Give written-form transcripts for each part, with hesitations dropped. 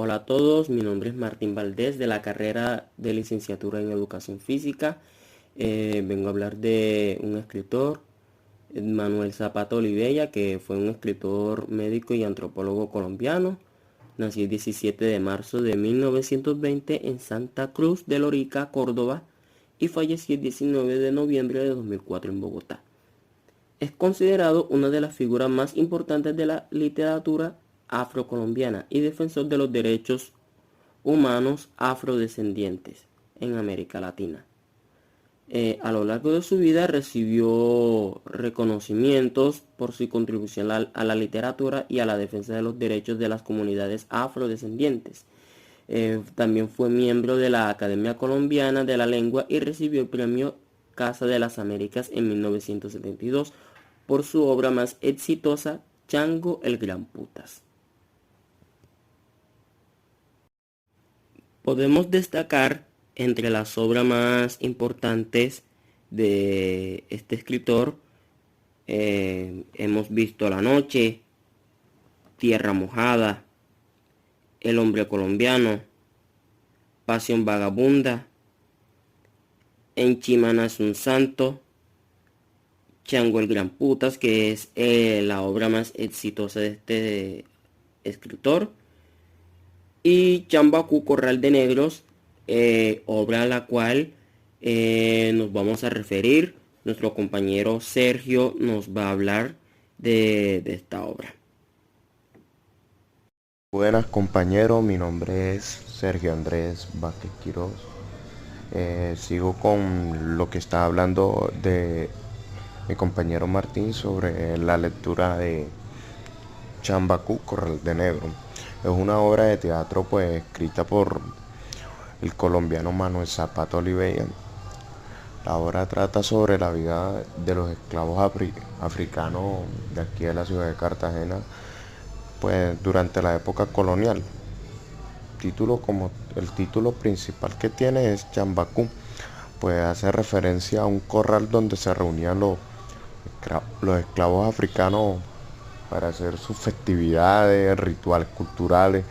Hola a todos, mi nombre es Martín Valdés de la carrera de licenciatura en Educación Física. Vengo a hablar de un escritor, Manuel Zapata Olivella, que fue un escritor, médico y antropólogo colombiano. Nació el 17 de marzo de 1920 en Santa Cruz de Lorica, Córdoba, y falleció el 19 de noviembre de 2004 en Bogotá. Es considerado una de las figuras más importantes de la literatura afrocolombiana y defensor de los derechos humanos afrodescendientes en América Latina. A lo largo de su vida recibió reconocimientos por su contribución a la literatura y a la defensa de los derechos de las comunidades afrodescendientes. También fue miembro de la Academia Colombiana de la Lengua y recibió el premio Casa de las Américas en 1972 por su obra más exitosa, Chango el Gran Putas. Podemos destacar entre las obras más importantes de este escritor, hemos visto La Noche, Tierra Mojada, El Hombre Colombiano, Pasión Vagabunda, En Chimana es un Santo, Chango el Gran Putas, que es la obra más exitosa de este escritor, y Chambacu Corral de Negros, obra a la cual nos vamos a referir. Nuestro compañero Sergio nos va a hablar de esta obra. Buenas compañeros, mi nombre es Sergio Andrés Vázquez Quiroz. Sigo con lo que estaba hablando de mi compañero Martín sobre la lectura de Chambacú, Corral de Negro. Es una obra de teatro pues escrita por el colombiano Manuel Zapata Olivella. La obra trata sobre la vida de los esclavos africanos de aquí de la ciudad de Cartagena, pues durante la época colonial. El título principal que tiene es Chambacú, pues hace referencia a un corral donde se reunían los esclavos africanos para hacer sus festividades, rituales culturales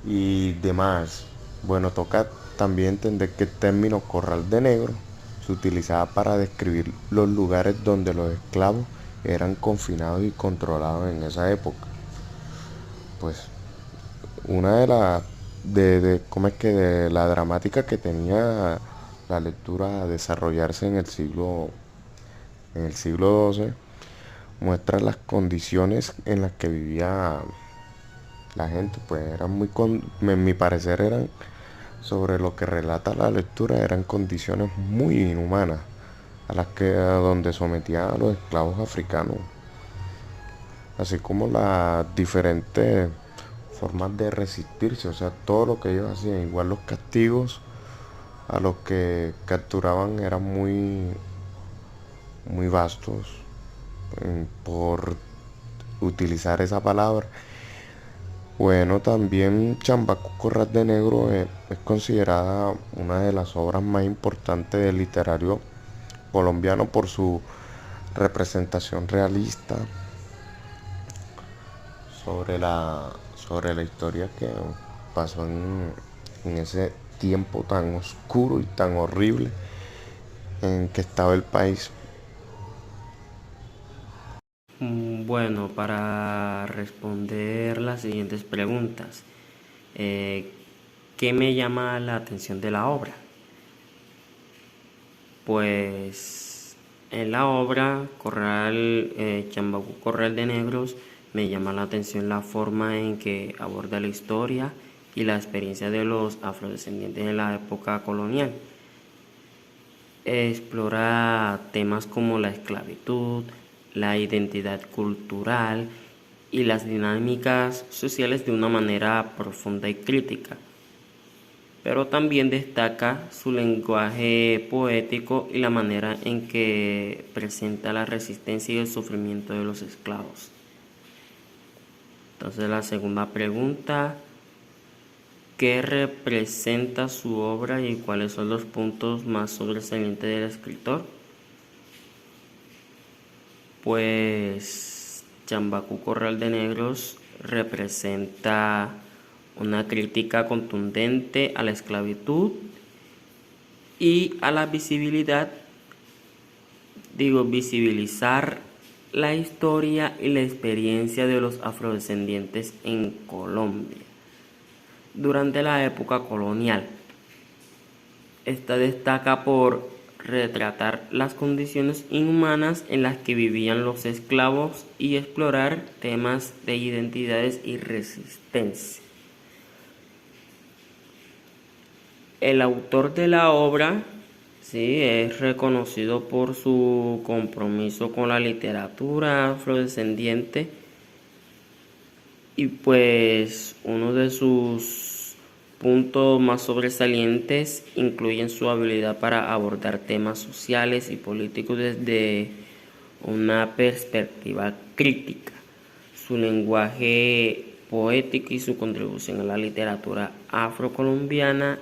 y demás. Bueno, toca también entender que el término corral de negro se utilizaba para describir los lugares donde los esclavos eran confinados y controlados en esa época. Pues una de las cómo es que de la dramática que tenía la lectura a desarrollarse en el siglo XII muestra las condiciones en las que vivía la gente. Pues eran en mi parecer eran, sobre lo que relata la lectura, eran condiciones muy inhumanas a donde sometían a los esclavos africanos, así como las diferentes formas de resistirse, o sea, todo lo que ellos hacían. Igual los castigos a los que capturaban eran muy vastos, por utilizar esa palabra. Bueno, también Chambacu Corral de Negro es considerada una de las obras más importantes del literario colombiano por su representación realista sobre la historia que pasó en ese tiempo tan oscuro y tan horrible en que estaba el país. Bueno, para responder las siguientes preguntas, eh, ¿qué me llama la atención de la obra? Pues en la obra Chambacu Corral de Negros me llama la atención la forma en que aborda la historia y la experiencia de los afrodescendientes en la época colonial. Explora temas como la esclavitud, la identidad cultural y las dinámicas sociales de una manera profunda y crítica, pero también destaca su lenguaje poético y la manera en que presenta la resistencia y el sufrimiento de los esclavos. Entonces la segunda pregunta, ¿qué representa su obra y cuáles son los puntos más sobresalientes del escritor? Pues Chambacu Corral de Negros representa una crítica contundente a la esclavitud y a la visibilizar la historia y la experiencia de los afrodescendientes en Colombia durante la época colonial. Esta destaca por retratar las condiciones inhumanas en las que vivían los esclavos y explorar temas de identidades y resistencia. El autor de la obra es reconocido por su compromiso con la literatura afrodescendiente y pues uno de sus puntos más sobresalientes incluyen su habilidad para abordar temas sociales y políticos desde una perspectiva crítica, su lenguaje poético y su contribución a la literatura afrocolombiana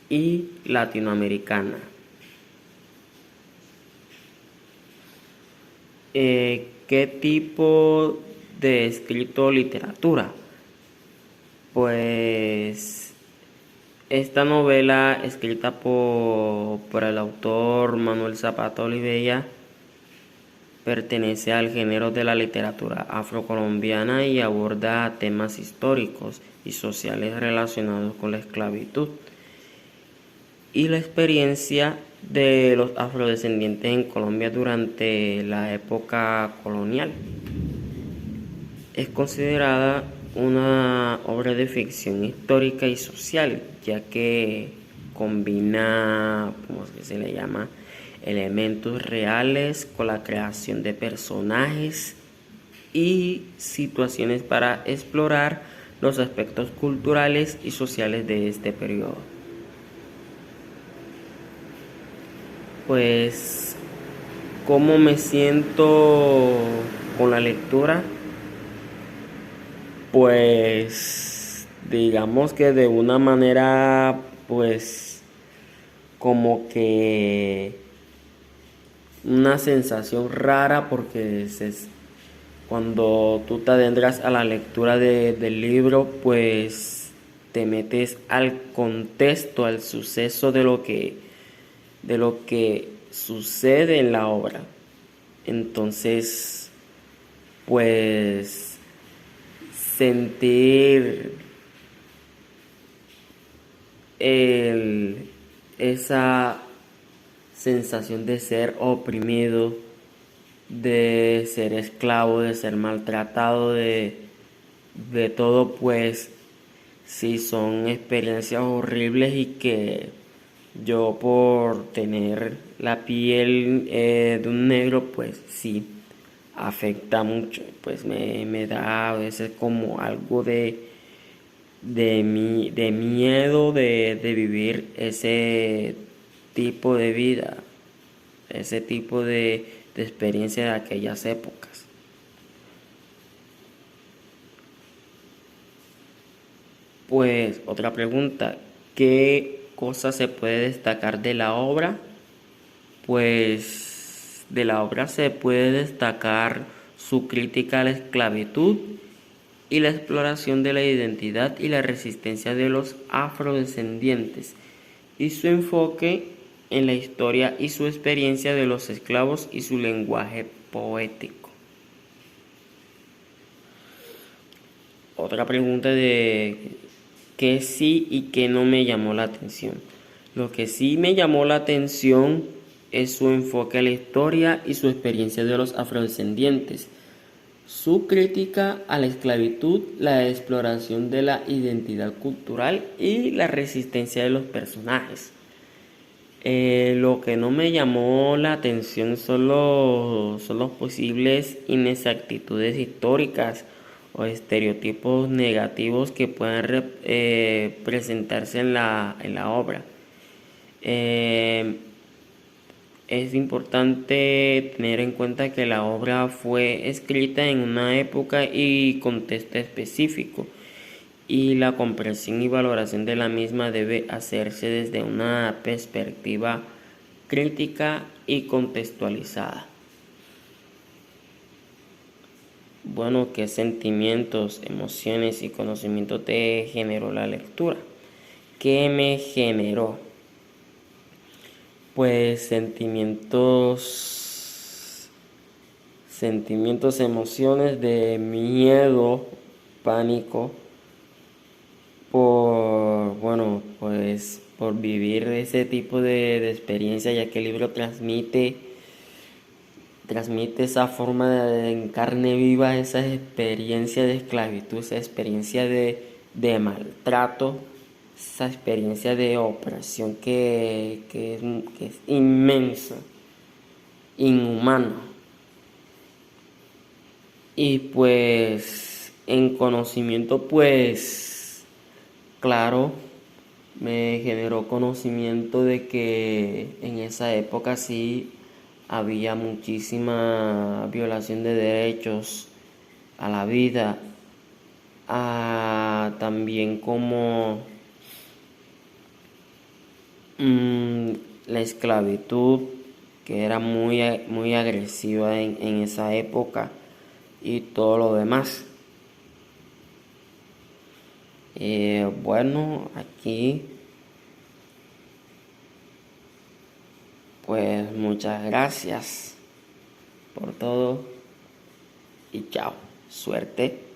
y latinoamericana. ¿Qué tipo de escrito o literatura? Pues esta novela, escrita por el autor Manuel Zapata Olivella, pertenece al género de la literatura afrocolombiana y aborda temas históricos y sociales relacionados con la esclavitud y la experiencia de los afrodescendientes en Colombia durante la época colonial. Es considerada una obra de ficción histórica y social, ya que combina, ¿cómo es que se le llama?, elementos reales con la creación de personajes y situaciones para explorar los aspectos culturales y sociales de este periodo. Pues, ¿cómo me siento con la lectura? Pues, digamos que de una manera, pues, como que una sensación rara, porque cuando tú te adentras a la lectura del libro, pues te metes al contexto, al suceso de lo que sucede en la obra. Entonces, pues sentir esa sensación de ser oprimido, de ser esclavo, de ser maltratado, de todo, pues sí, son experiencias horribles y que yo, por tener la piel de un negro, pues sí, afecta mucho. Pues me da a veces como algo de miedo de vivir ese tipo de vida, ese tipo de experiencia de aquellas épocas. Pues otra pregunta, ¿qué cosa se puede destacar de la obra? Pues de la obra se puede destacar su crítica a la esclavitud y la exploración de la identidad y la resistencia de los afrodescendientes y su enfoque en la historia y su experiencia de los esclavos y su lenguaje poético. Otra pregunta de qué sí y qué no me llamó la atención. Lo que sí me llamó la atención es su enfoque a la historia y su experiencia de los afrodescendientes, su crítica a la esclavitud, la exploración de la identidad cultural y la resistencia de los personajes. Lo que no me llamó la atención son los posibles inexactitudes históricas o estereotipos negativos que puedan presentarse en la obra. Es importante tener en cuenta que la obra fue escrita en una época y contexto específico, y la comprensión y valoración de la misma debe hacerse desde una perspectiva crítica y contextualizada. bueno, ¿qué sentimientos, emociones y conocimiento te generó la lectura? ¿Qué me generó? Pues sentimientos, emociones de miedo, pánico, por vivir ese tipo de experiencia, ya que el libro transmite esa forma en carne viva, esa experiencia de esclavitud, esa experiencia de maltrato, esa experiencia de opresión que es inmensa, inhumana. Y pues en conocimiento, pues claro, me generó conocimiento de que en esa época sí había muchísima violación de derechos a la vida, también como mm, la esclavitud, que era muy agresiva en esa época, y todo lo demás. Bueno, aquí pues muchas gracias por todo y chao, suerte.